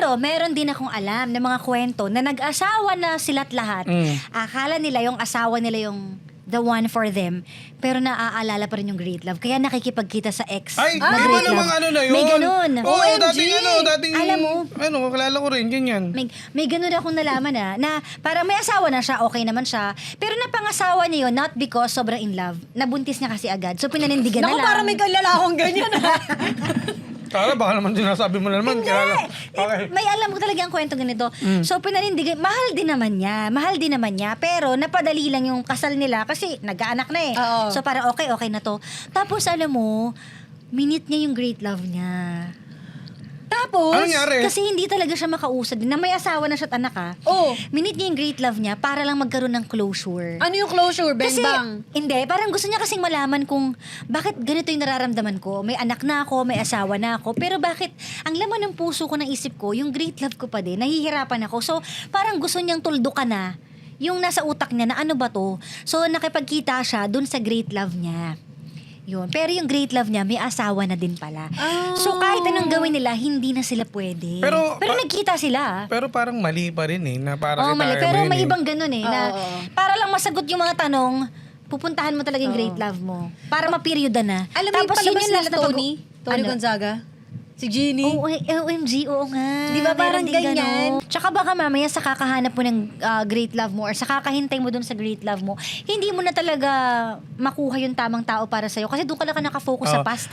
Pero meron din akong alam na mga kwento na nag-asawa na sila't lahat. Akala nila yung asawa nila yung the one for them, pero naaalala pa rin yung great love. Kaya nakikipagkita sa ex Ay, na di ba great namang love. ano na yun? May ganun. Oo, OMG! dating, Alam mo, kakilala ko rin, ganyan. may ganun akong nalaman na parang may asawa na siya, okay naman siya, pero napangasawa niya yun, not because sobrang in love. Nabuntis niya kasi agad, so pinanindigan na Naku, lang. parang may kalala akong ganyan. Kala, baka naman sinasabi mo na naman. Hindi. Okay. May alam ko talaga ang kwento ganito. So, pinanindigan, mahal din naman niya. Pero, napadali lang yung kasal nila kasi nag-aanak na eh. Oo. So, parang okay na to. Tapos, alam mo, minute niya yung great love niya. Tapos, Ano nangyari? Kasi hindi talaga siya makausad. Na may asawa na siya at anak ha. Oh. Minute niya yung great love niya para lang magkaroon ng closure. Ano yung closure? Kasi, Bang-bang. hindi, parang gusto niya kasing malaman kung bakit ganito yung nararamdaman ko. May anak na ako, may asawa na ako, pero bakit ang laman ng puso ko, ng isip ko, yung great love ko pa din, nahihirapan ako. So, parang gusto niyang tuldukan na yung nasa utak niya na ano ba to. So, nakipagkita siya dun sa great love niya. Yun. Pero yung great love niya, may asawa na din pala. So, kahit anong gawin nila, hindi na sila pwede. Pero nagkita sila. Pero parang mali pa rin eh, na para Oo, mali. Pero may eh. ibang ganun eh. Na, Oo. para lang masagot yung mga tanong, pupuntahan mo talaga yung great love mo. Para ma-periodan na. Alam mo yung palabas yun nila last na Tony Ano? Gonzaga? Si Jeannie. OMG, oo nga. Di ba parang Meron din ganyan? ganun. Tsaka baka mamaya sa kakahanap mo ng great love mo or sa kakahintay mo dun sa great love mo, hindi mo na talaga makuha yung tamang tao para sa'yo. Kasi doon ka lang nakafocus sa past eh.